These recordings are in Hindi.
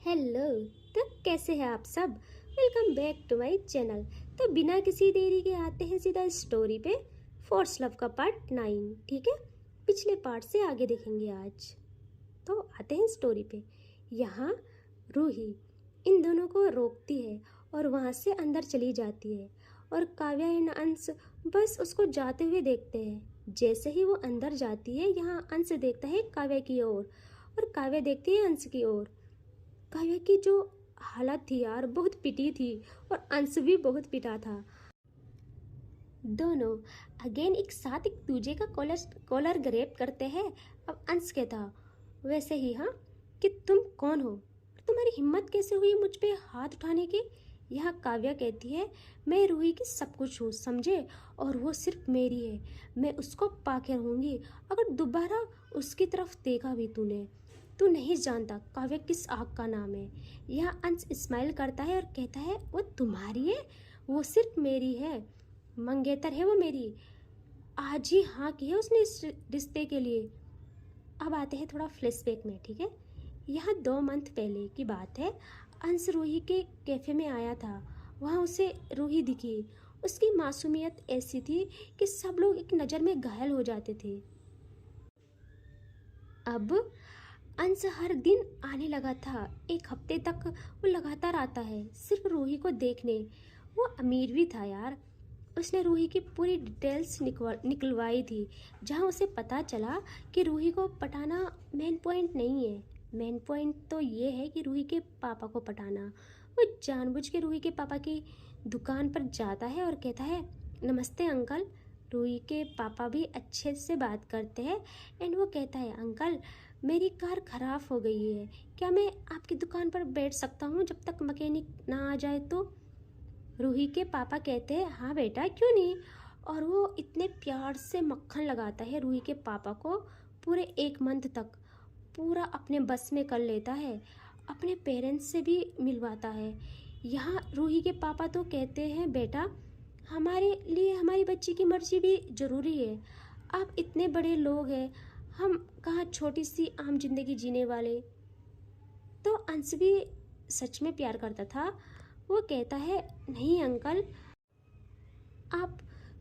हेलो। तो कैसे हैं आप सब? Welcome back to my channel. तो बिना किसी देरी के आते हैं सीधा स्टोरी पे। फोर्स लव का पार्ट 9। ठीक है, पिछले पार्ट से आगे देखेंगे आज। तो आते हैं स्टोरी पे। यहाँ रूही इन दोनों को रोकती है और वहाँ से अंदर चली जाती है और काव्या एंड अंश बस उसको जाते हुए देखते हैं। जैसे ही वो अंदर जाती है, यहाँ अंश देखता है काव्या की ओर और काव्या देखती है अंश की ओर। काव्या की जो हालत थी यार, बहुत पिटी थी और अंश भी बहुत पिटा था। दोनों अगेन एक साथ एक दूजे का कॉलर ग्रैब करते हैं। अब अंश कहता, वैसे ही हाँ, कि तुम कौन हो, तुम्हारी हिम्मत कैसे हुई मुझ पे हाथ उठाने की। यहाँ काव्या कहती है, मैं रूही की सब कुछ हूँ समझे, और वो सिर्फ मेरी है। मैं उसको पाके रहूंगी। अगर दोबारा उसकी तरफ देखा भी तूने, तू नहीं जानता काव्या किस आग का नाम है। यहाँ अंश स्माइल करता है और कहता है, वो तुम्हारी है, वो सिर्फ मेरी है, मंगेतर है वो मेरी। आज ही हाँ की है उसने इस रिश्ते के लिए। अब आते हैं थोड़ा फ्लैशबैक में। ठीक है, यहाँ 2 मंथ पहले की बात है। अंश रूही के कैफे में आया था। वहाँ उसे रूही दिखी। उसकी मासूमियत ऐसी थी कि सब लोग एक नज़र में घायल हो जाते थे। अब अंश हर दिन आने लगा था। 1 हफ्ते तक वो लगातार आता है सिर्फ रूही को देखने। वो अमीर भी था यार। उसने रूही की पूरी डिटेल्स निकलवाई थी, जहाँ उसे पता चला कि रूही को पटाना मेन पॉइंट नहीं है। मेन पॉइंट तो ये है कि रूही के पापा को पटाना। वो जानबूझ के रूही के पापा की दुकान पर जाता है और कहता है, नमस्ते अंकल। रूही के पापा भी अच्छे से बात करते हैं एंड वो कहता है, अंकल मेरी कार ख़राब हो गई है, क्या मैं आपकी दुकान पर बैठ सकता हूँ जब तक मैकेनिक ना आ जाए तो। रूही के पापा कहते हैं, हाँ बेटा क्यों नहीं। और वो इतने प्यार से मक्खन लगाता है रूही के पापा को। पूरे 1 मंथ तक पूरा अपने बस में कर लेता है। अपने पेरेंट्स से भी मिलवाता है। यहाँ रूही के पापा तो कहते हैं, बेटा हमारे लिए हमारी बच्ची की मर्जी भी ज़रूरी है। आप इतने बड़े लोग हैं, हम कहाँ छोटी सी आम जिंदगी जीने वाले। तो अंश भी सच में प्यार करता था। वो कहता है, नहीं अंकल आप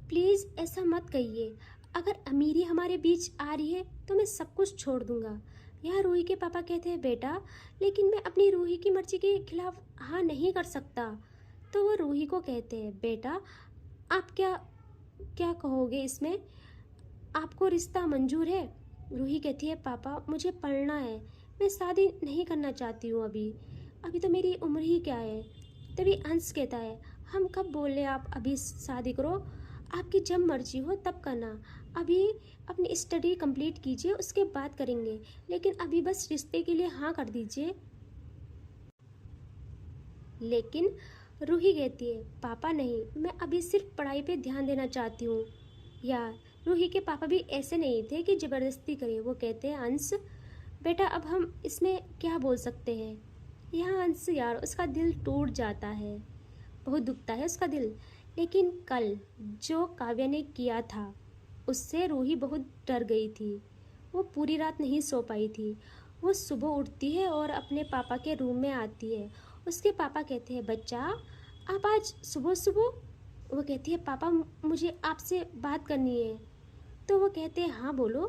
प्लीज़ ऐसा मत कहिए। अगर अमीरी हमारे बीच आ रही है तो मैं सब कुछ छोड़ दूंगा। यहाँ रूही के पापा कहते हैं, बेटा लेकिन मैं अपनी रूही की मर्जी के खिलाफ हाँ नहीं कर सकता। तो वो रूही को कहते हैं, बेटा आप क्या क्या कहोगे इसमें, आपको रिश्ता मंजूर है। रूही कहती है, पापा मुझे पढ़ना है, मैं शादी नहीं करना चाहती हूँ अभी। अभी तो मेरी उम्र ही क्या है। तभी अंश कहता है, हम कब बोले आप अभी शादी करो, आपकी जब मर्जी हो तब करना। अभी अपनी स्टडी कंप्लीट कीजिए, उसके बाद करेंगे, लेकिन अभी बस रिश्ते के लिए हाँ कर दीजिए। लेकिन रूही कहती है, पापा नहीं, मैं अभी सिर्फ पढ़ाई पे ध्यान देना चाहती हूँ। यार रूही के पापा भी ऐसे नहीं थे कि ज़बरदस्ती करें। वो कहते हैं, अंश बेटा अब हम इसमें क्या बोल सकते हैं। यहाँ अंश यार उसका दिल टूट जाता है, बहुत दुखता है उसका दिल। लेकिन कल जो काव्या ने किया था उससे रूही बहुत डर गई थी। वो पूरी रात नहीं सो पाई थी। वो सुबह उठती है और अपने पापा के रूम में आती है। उसके पापा कहते हैं, बच्चा आप आज सुबह सुबह। वो कहती है, पापा मुझे आपसे बात करनी है। तो वो कहते हैं, हाँ बोलो।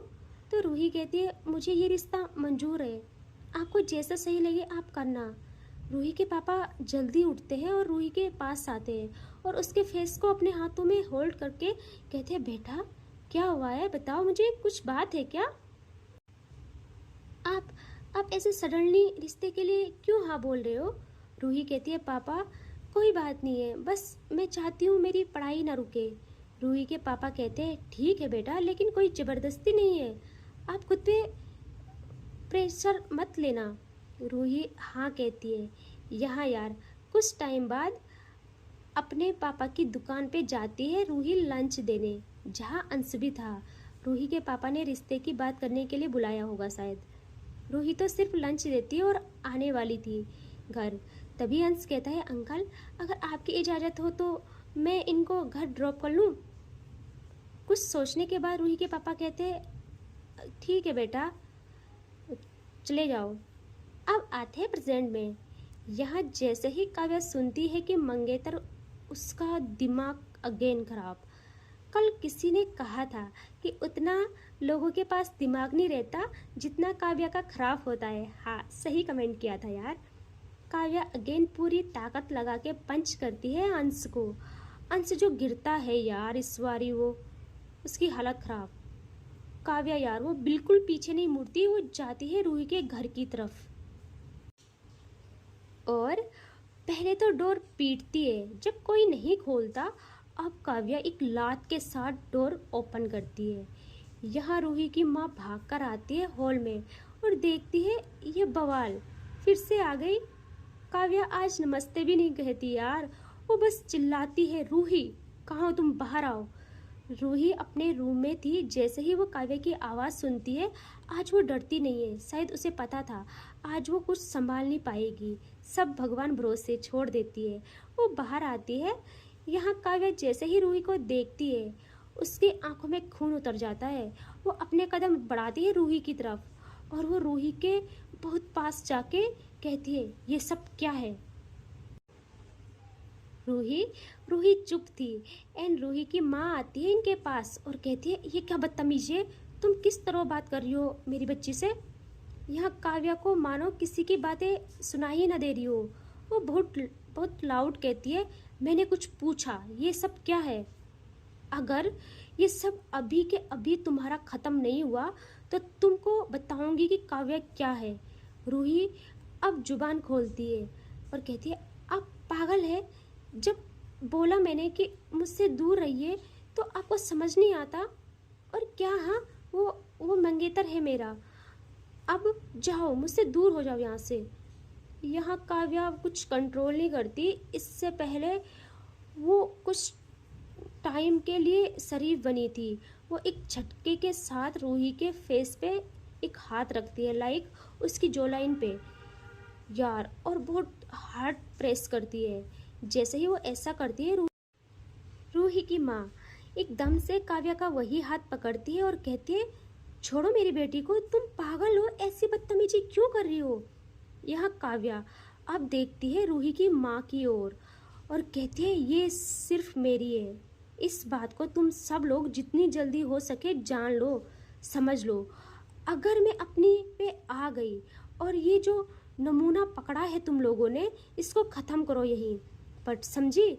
तो रूही कहती है, मुझे ये रिश्ता मंजूर है, आपको जैसा सही लगे आप करना। रूही के पापा जल्दी उठते हैं और रूही के पास आते हैं और उसके फेस को अपने हाथों में होल्ड करके कहते हैं, बेटा क्या हुआ है, बताओ मुझे, कुछ बात है क्या। आप आप ऐसे सडनली रिश्ते के लिए क्यों हाँ बोल रहे हो। रूही कहती है, पापा कोई बात नहीं है, बस मैं चाहती हूँ मेरी पढ़ाई ना रुके। रूही के पापा कहते हैं, ठीक है बेटा, लेकिन कोई ज़बरदस्ती नहीं है, आप खुद पे प्रेशर मत लेना। रूही हाँ कहती है। यहाँ यार कुछ टाइम बाद अपने पापा की दुकान पे जाती है रूही लंच देने, जहाँ अंश भी था। रूही के पापा ने रिश्ते की बात करने के लिए बुलाया होगा शायद। रूही तो सिर्फ लंच देती है और आने वाली थी घर। तभी अंश कहता है, अंकल अगर आपकी इजाज़त हो तो मैं इनको घर ड्रॉप कर लूँ। कुछ सोचने के बाद रूही के पापा कहते हैं, ठीक है बेटा चले जाओ। अब आते हैं प्रेजेंट में। यहाँ जैसे ही काव्या सुनती है कि मंगेतर, उसका दिमाग अगेन खराब। कल किसी ने कहा था कि उतना लोगों के पास दिमाग नहीं रहता जितना काव्या का खराब होता है। हाँ, सही कमेंट किया था यार। काव्या अगेन पूरी ताकत लगा के पंच करती है अंश को। अंश जो गिरता है यार इस बारी, वो उसकी हालत खराब। काव्या यार वो बिल्कुल पीछे नहीं मुड़ती, वो जाती है रूही के घर की तरफ और पहले तो डोर पीटती है। जब कोई नहीं खोलता, अब काव्या एक लात के साथ डोर ओपन करती है। यहाँ रूही की माँ भाग कर आती है हॉल में और देखती है ये बवाल फिर से आ गई। काव्या आज नमस्ते भी नहीं कहती यार, वो बस चिल्लाती है, रूही कहाँ हो तुम, बाहर आओ। रूही अपने रूम में थी। जैसे ही वो काव्या की आवाज़ सुनती है, आज वो डरती नहीं है। शायद उसे पता था आज वो कुछ संभाल नहीं पाएगी, सब भगवान भरोसे छोड़ देती है। वो बाहर आती है। यहाँ काव्या जैसे ही रूही को देखती है, उसकी आंखों में खून उतर जाता है। वो अपने कदम बढ़ाती है रूही की तरफ और वो रूही के बहुत पास जाके कहती है, ये सब क्या है। रूही रूही चुप थी एंड रूही की माँ आती है इनके पास और कहती है, ये क्या बदतमीजी है, तुम किस तरह बात कर रही हो मेरी बच्ची से। यहाँ काव्या को मानो किसी की बातें सुनाई ही ना दे रही हो। वो बहुत बहुत लाउड कहती है, मैंने कुछ पूछा, ये सब क्या है। अगर ये सब अभी के अभी तुम्हारा ख़त्म नहीं हुआ तो तुमको बताऊंगी कि काव्या क्या है। रूही अब जुबान खोलती है और कहती है, आप पागल है। जब बोला मैंने कि मुझसे दूर रहिए तो आपको समझ नहीं आता। और क्या, हाँ वो मंगेतर है मेरा, अब जाओ मुझसे दूर हो जाओ यहाँ से। यहाँ काव्या कुछ कंट्रोल नहीं करती। इससे पहले वो कुछ टाइम के लिए शरीफ बनी थी। वो एक झटके के साथ रूही के फेस पे एक हाथ रखती है, लाइक उसकी जो लाइन पे यार, और बहुत हार्ड प्रेस करती है। जैसे ही वो ऐसा करती है, रूही की माँ एकदम से काव्या का वही हाथ पकड़ती है और कहती है, छोड़ो मेरी बेटी को, तुम पागल हो, ऐसी बदतमीजी क्यों कर रही हो। यहाँ काव्या अब देखती है रूही की माँ की ओर और कहती है, ये सिर्फ मेरी है। इस बात को तुम सब लोग जितनी जल्दी हो सके जान लो, समझ लो। अगर मैं अपनी पे आ गई और ये जो नमूना पकड़ा है तुम लोगों ने, इसको ख़त्म करो यहीं। बट समझी,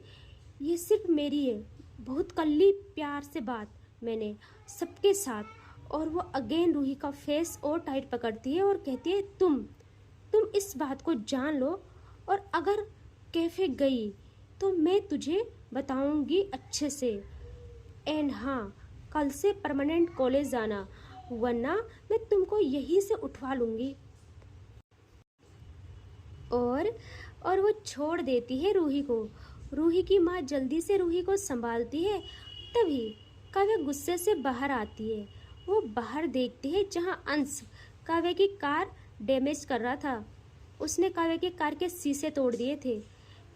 ये सिर्फ मेरी है। बहुत कल्ली प्यार से बात मैंने सबके साथ। और वो अगेन रूही का फेस और टाइट पकड़ती है और कहती है, तुम इस बात को जान लो, और अगर कैफे गई तो मैं तुझे बताऊंगी अच्छे से। एंड हाँ, कल से परमानेंट कॉलेज जाना, वरना मैं तुमको यहीं से उठवा लूंगी। और वो छोड़ देती है रूही को। रूही की माँ जल्दी से रूही को संभालती है। तभी काव्या गुस्से से बाहर आती है। वो बाहर देखती है जहाँ अंश काव्या की कार डैमेज कर रहा था। उसने काव्या के कार के शीशे तोड़ दिए थे।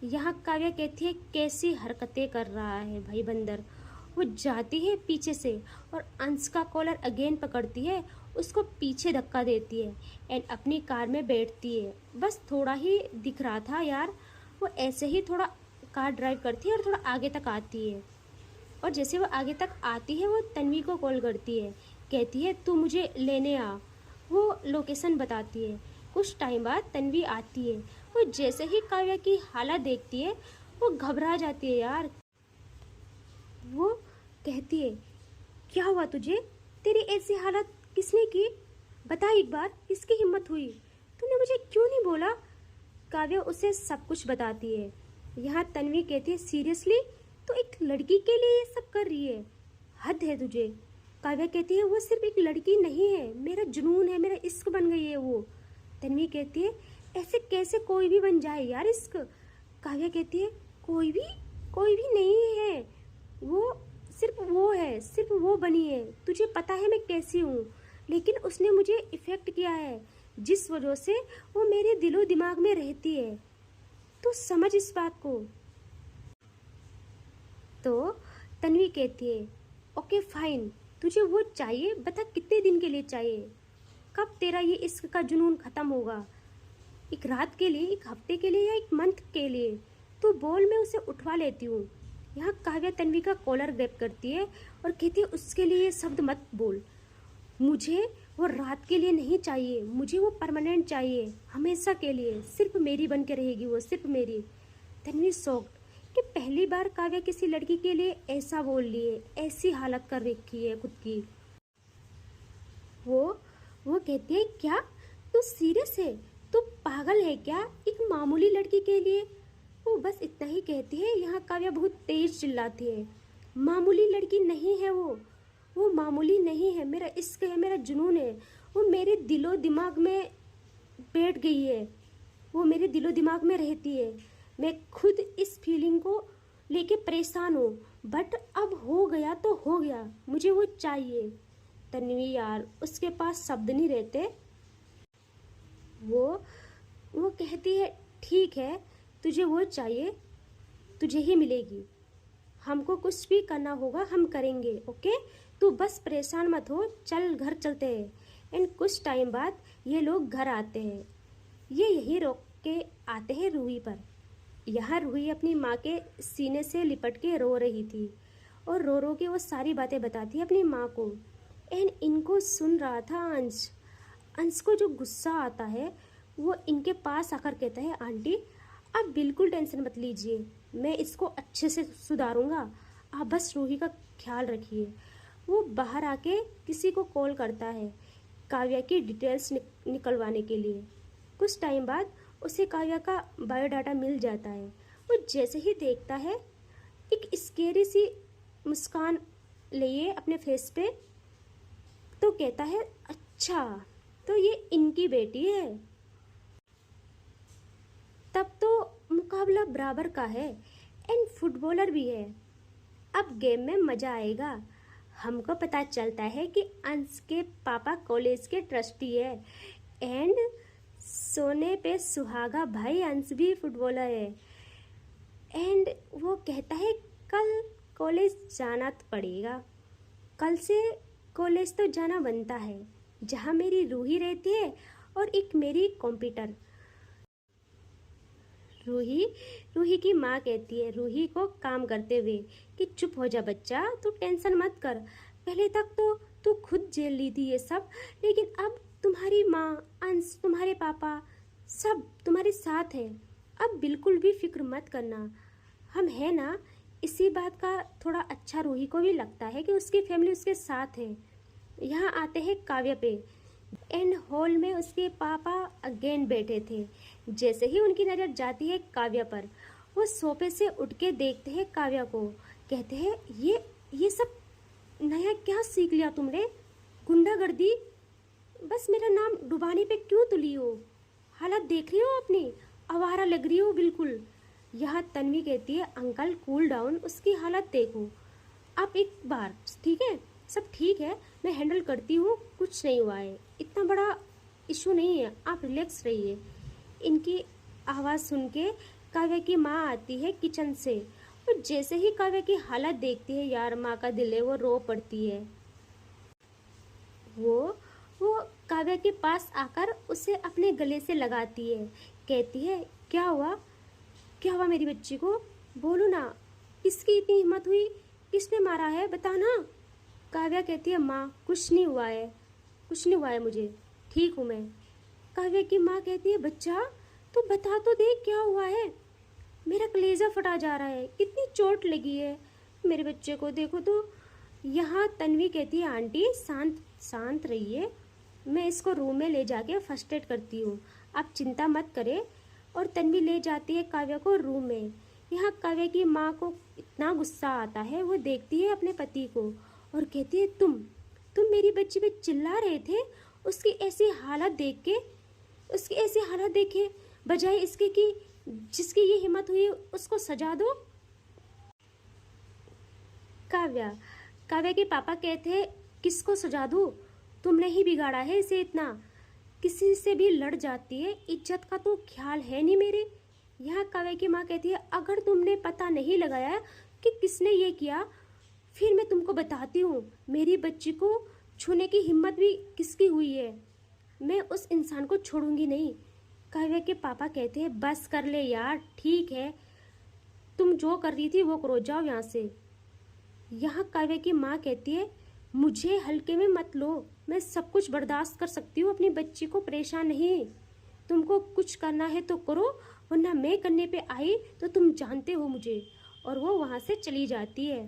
यहाँ काव्या कहती है, कैसी हरकतें कर रहा है भाई बंदर। वो जाती है पीछे से और अंश का कॉलर अगेन पकड़ती है, उसको पीछे धक्का देती है एंड अपनी कार में बैठती है। बस थोड़ा ही दिख रहा था यार, वो ऐसे ही थोड़ा कार ड्राइव करती है और थोड़ा आगे तक आती है। और जैसे वो आगे तक आती है, वो तन्वी को कॉल करती है, कहती है तू मुझे लेने आ। वो लोकेशन बताती है। कुछ टाइम बाद तन्वी आती है। वो जैसे ही काव्या की हालत देखती है, वो घबरा जाती है यार। वो कहती है, क्या हुआ तुझे, तेरी ऐसी हालत किसने की, बता एक बार, किसकी हिम्मत हुई, तूने मुझे क्यों नहीं बोला। काव्या उसे सब कुछ बताती है। यहाँ तन्वी कहती है, सीरियसली तो एक लड़की के लिए ये सब कर रही है, हद है तुझे। काव्या कहती है, वो सिर्फ एक लड़की नहीं है, मेरा जुनून है, मेरा इश्क बन गई है वो। तन्वी कहती है, ऐसे कैसे कोई भी बन जाए यार इश्क। काव्या कहती है, कोई भी नहीं है, वो सिर्फ वो है, सिर्फ वो बनी है। तुझे पता है मैं कैसी हूँ, लेकिन उसने मुझे इफ़ेक्ट किया है, जिस वजह से वो मेरे दिलो दिमाग में रहती है। तो समझ इस बात को। तो तन्वी कहती है, ओके फाइन, तुझे वो चाहिए, बता कितने दिन के लिए चाहिए, कब तेरा ये इश्क का जुनून ख़त्म होगा। एक रात के लिए, एक हफ्ते के लिए या एक मंथ के लिए? तो बोल, मैं उसे उठवा लेती हूँ। यहाँ काव्या तन्वी का कॉलर ग्रैब करती है और कहती है उसके लिए ये शब्द मत बोल। मुझे वो रात के लिए नहीं चाहिए, मुझे वो परमानेंट चाहिए, हमेशा के लिए। सिर्फ मेरी बन के रहेगी वो, सिर्फ मेरी। तन्वी शॉक्ड कि पहली बार काव्या किसी लड़की के लिए ऐसा बोल लिए, ऐसी हालत कर रखी है खुद की। वो वो कहती है, क्या तू सीरियस है? तू पागल है क्या एक मामूली लड़की के लिए? वो बस इतना ही कहती है। यहाँ काव्या बहुत तेज चिल्लाती है, मामूली लड़की नहीं है वो मामूली नहीं है। मेरा इश्क है, मेरा जुनून है, वो मेरे दिलो दिमाग में बैठ गई है, वो मेरे दिलो दिमाग में रहती है। मैं खुद इस फीलिंग को लेके परेशान हूँ, बट अब हो गया तो हो गया, मुझे वो चाहिए। तन्वी यार, उसके पास शब्द नहीं रहते। वो वो कहती है, ठीक है, तुझे वो चाहिए, तुझे ही मिलेगी। हमको कुछ भी करना होगा हम करेंगे, ओके? तू बस परेशान मत हो, चल घर चलते हैं। एंड कुछ टाइम बाद ये लोग घर आते हैं। ये यही रोक के आते हैं रूही पर। यहाँ रूही अपनी माँ के सीने से लिपट के रो रही थी और रो रो के वो सारी बातें बताती है अपनी माँ को। एंड इनको सुन रहा था अंश। अंश को जो गुस्सा आता है वो इनके पास आकर कहता है, आंटी आप बिल्कुल टेंशन मत लीजिए, मैं इसको अच्छे से सुधारूंगा, आप बस रूही का ख्याल रखिए। वो बाहर आके किसी को कॉल करता है काव्या की डिटेल्स निकलवाने के लिए। कुछ टाइम बाद उसे काव्या का बायोडाटा मिल जाता है। वो जैसे ही देखता है, एक स्केरी सी मुस्कान लिए अपने फेस पे, तो कहता है, अच्छा तो ये इनकी बेटी है। तब तो मुकाबला बराबर का है एंड फुटबॉलर भी है। अब गेम में मजा आएगा। हमको पता चलता है कि अंश के पापा कॉलेज के ट्रस्टी है एंड सोने पे सुहागा भाई अंश भी फुटबॉलर है। एंड वो कहता है, कल कॉलेज जाना तो पड़ेगा, कल से कॉलेज तो जाना बनता है, जहाँ मेरी रूही रहती है और एक मेरी कंप्यूटर। रूही की माँ कहती है रूही को काम करते हुए कि चुप हो जा बच्चा, तू टेंशन मत कर। पहले तक तो तू खुद झेल ली थी ये सब, लेकिन अब तुम्हारी माँ, अंश, तुम्हारे पापा सब तुम्हारे साथ है। अब बिल्कुल भी फिक्र मत करना, हम है ना। इसी बात का थोड़ा अच्छा रूही को भी लगता है कि उसकी फैमिली उसके साथ है। यहाँ आते हैं काव्या पे। एंड हॉल में उसके पापा अगेन बैठे थे। जैसे ही उनकी नज़र जाती है काव्या पर, वो सोफे से उठ के देखते हैं काव्या को। कहते हैं, ये सब नया क्या सीख लिया तुमने? गुंडागर्दी? बस मेरा नाम डुबाने पे क्यों तुली हो? हालत देख रही हो अपनी, आवारा लग रही हो बिल्कुल। यहाँ तन्वी कहती है, अंकल कूल डाउन, उसकी हालत देखो आप एक बार, ठीक है? सब ठीक है, मैं हैंडल करती हूँ, कुछ नहीं हुआ है, इतना बड़ा इशू नहीं है, आप रिलैक्स रहिए। इनकी आवाज़ सुन के काव्या की माँ आती है किचन से और जैसे ही काव्या की हालत देखती है, यार माँ का दिल है वो रो पड़ती है। वो काव्या के पास आकर उसे अपने गले से लगाती है। कहती है, क्या हुआ मेरी बच्ची को? बोलो ना, किसकी इतनी हिम्मत हुई? किसने मारा है, बताना। काव्या कहती है, माँ कुछ नहीं हुआ है मुझे, ठीक हूँ मैं। काव्या की माँ कहती है, बच्चा तू बता तो दे क्या हुआ है, मेरा कलेजा फटा जा रहा है, कितनी चोट लगी है मेरे बच्चे को, देखो तो। यहाँ तन्वी कहती है, आंटी शांत रहिए, मैं इसको रूम में ले जाके फर्स्ट एड करती हूँ, आप चिंता मत करें। और तन्वी ले जाती है काव्या को रूम में। यहाँ काव्या की माँ को इतना गुस्सा आता है, वो देखती है अपने पति को और कहती है, तुम मेरी बच्ची पे चिल्ला रहे थे उसकी ऐसी हालत देखे, बजाय इसके कि जिसकी ये हिम्मत हुई उसको सजा दो। काव्या के पापा कहते हैं, किसको सजा दूँ? तुमने ही बिगाड़ा है इसे इतना, किसी से भी लड़ जाती है, इज्जत का तो ख्याल है नहीं मेरे। यहाँ काव्या की माँ कहती है, अगर तुमने पता नहीं लगाया कि किसने ये किया, फिर मैं तुमको बताती हूँ मेरी बच्ची को छूने की हिम्मत भी किसकी हुई है, मैं उस इंसान को छोड़ूंगी नहीं। काव्या के पापा कहते हैं बस कर ले यार, ठीक है, तुम जो कर रही थी वो करो, जाओ यहाँ से। यहाँ काव्या की माँ कहती है मुझे हल्के में मत लो, मैं सब कुछ बर्दाश्त कर सकती हूँ, अपनी बच्ची को परेशान नहीं। तुमको कुछ करना है तो करो, वरना मैं करने पे आई तो तुम जानते हो मुझे। और वो वहाँ से चली जाती है।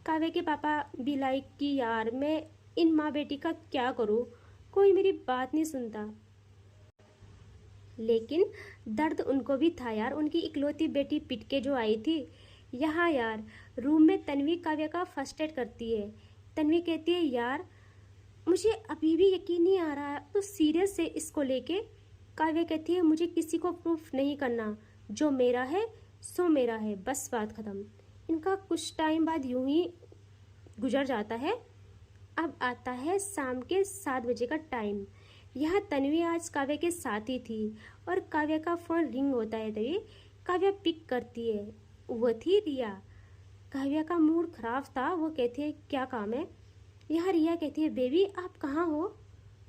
काव्या के पापा भी लाइक कि यार मैं इन माँ बेटी का क्या करूँ, कोई मेरी बात नहीं सुनता। लेकिन दर्द उनको भी था यार, उनकी इकलौती बेटी पिट के जो आई थी। यहाँ यार रूम में तन्वी काव्या का फर्स्ट एड करती है। तन्वी कहती है यार मुझे अभी भी यकीन नहीं आ रहा है, तो सीरियस है इसको लेके। काव्या कहती है मुझे किसी को प्रूफ नहीं करना, जो मेरा है सो मेरा है, बस बात ख़त्म। इनका कुछ टाइम बाद यूं ही गुजर जाता है। अब आता है शाम के 7 बजे का टाइम। यहाँ तन्वी आज काव्या के साथ ही थी और काव्या का फ़ोन रिंग होता है, तभी काव्या पिक करती है। वो थी रिया। काव्या का मूड खराब था, वो कहती है क्या काम है। यहाँ रिया कहती है बेबी आप कहाँ हो।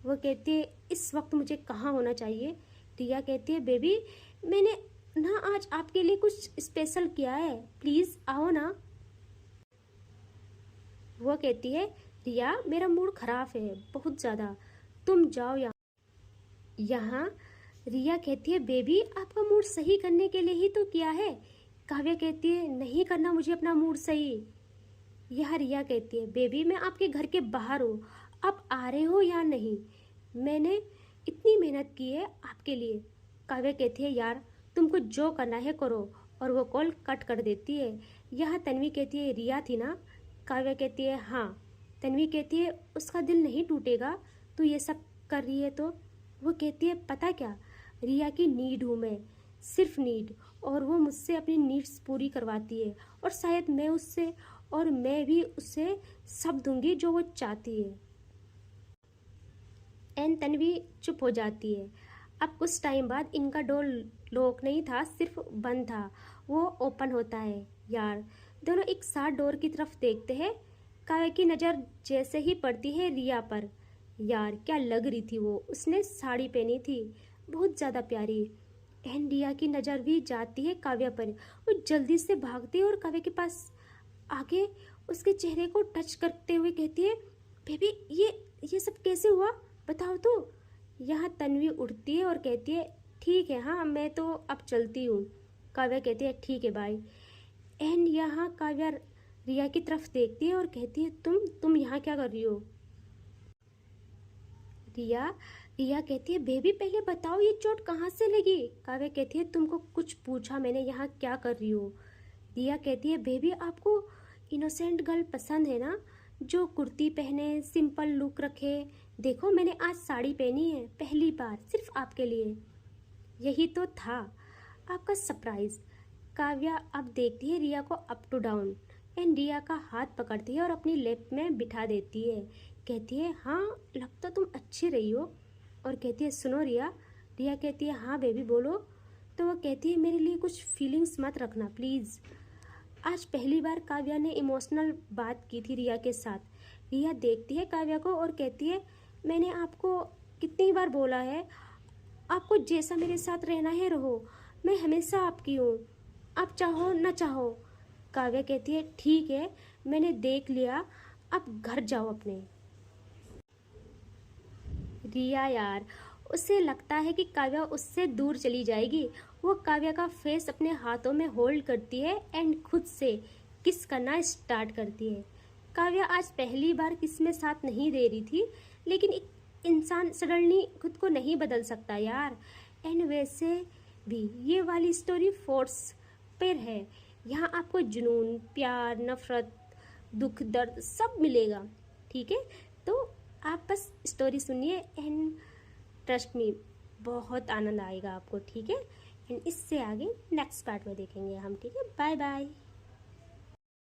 वो कहती है इस वक्त मुझे कहाँ होना चाहिए। रिया कहती है बेबी मैंने ना आज आपके लिए कुछ स्पेशल किया है, प्लीज़ आओ ना। वो कहती है रिया मेरा मूड खराब है बहुत ज़्यादा, तुम जाओ यहाँ। यहाँ रिया कहती है बेबी आपका मूड सही करने के लिए ही तो किया है। काव्या कहती है नहीं करना मुझे अपना मूड सही। यह रिया कहती है बेबी मैं आपके घर के बाहर हूँ, आप आ रहे हो या नहीं, मैंने इतनी मेहनत की है आपके लिए। काव्या कहती है यार तुमको जो करना है करो, और वो कॉल कट कर देती है। यह तन्वी कहती है रिया थी ना। काव्या कहती है हाँ। तन्वी कहती है उसका दिल नहीं टूटेगा तू ये सब कर रही है तो। वो कहती है पता क्या, रिया की नीड हूँ मैं, सिर्फ नीड, और वो मुझसे अपनी नीड्स पूरी करवाती है, और शायद मैं भी उससे सब दूंगी जो वो चाहती है। एन तन्वी चुप हो जाती है। अब कुछ टाइम बाद इनका डोर लॉक नहीं था, सिर्फ बंद था। वो ओपन होता है। यार दोनों एक साथ डोर की तरफ देखते हैं। काव्या की नज़र जैसे ही पड़ती है रिया पर, यार क्या लग रही थी वो, उसने साड़ी पहनी थी बहुत ज़्यादा प्यारी। एन रिया की नज़र भी जाती है काव्या पर। वो जल्दी से भागती है और काव्या के पास आगे उसके चेहरे को टच करते हुए कहती है बेबी ये सब कैसे हुआ, बताओ तो। यहाँ तन्वी उठती है और कहती है ठीक है हाँ मैं तो अब चलती हूँ। काव्या कहती है ठीक है बाय। एंड यहाँ काव्या रिया की तरफ देखती है और कहती है तुम यहाँ क्या कर रही हो। रिया कहती है बेबी पहले बताओ ये चोट कहाँ से लगी। काव्या कहती है तुमको कुछ पूछा मैंने, यहाँ क्या कर रही हो। रिया कहती है बेबी आपको इनोसेंट गर्ल पसंद है ना, जो कुर्ती पहने सिंपल लुक रखे। देखो मैंने आज साड़ी पहनी है पहली बार सिर्फ आपके लिए। यही तो था आपका सरप्राइज। काव्या अब देखती है रिया को अप टू डाउन, एंड रिया का हाथ पकड़ती है और अपनी लेप में बिठा देती है। कहती है हाँ लगता तुम अच्छी रही हो। और कहती है सुनो रिया। रिया कहती है हाँ बेबी बोलो। तो वो कहती है मेरे लिए कुछ फीलिंग्स मत रखना प्लीज़। आज पहली बार काव्या ने इमोशनल बात की थी रिया के साथ। रिया देखती है काव्या को और कहती है मैंने आपको कितनी बार बोला है, आपको जैसा मेरे साथ रहना है रहो, मैं हमेशा आपकी हूँ, आप चाहो न चाहो। काव्या कहती है ठीक है मैंने देख लिया, अब घर जाओ अपने। रिया यार उसे लगता है कि काव्या उससे दूर चली जाएगी। वो काव्या का फेस अपने हाथों में होल्ड करती है एंड खुद से किस करना स्टार्ट करती है। काव्या आज पहली बार किस में साथ नहीं दे रही थी, लेकिन एक इंसान सडनली खुद को नहीं बदल सकता यार। एंड वैसे भी ये वाली स्टोरी फोर्स पर है। यहाँ आपको जुनून प्यार नफरत दुख दर्द सब मिलेगा, ठीक है। तो आप बस स्टोरी सुनिए एंड ट्रस्ट मी बहुत आनंद आएगा आपको, ठीक है। एंड इससे आगे नेक्स्ट पार्ट में देखेंगे हम, ठीक है। Bye bye.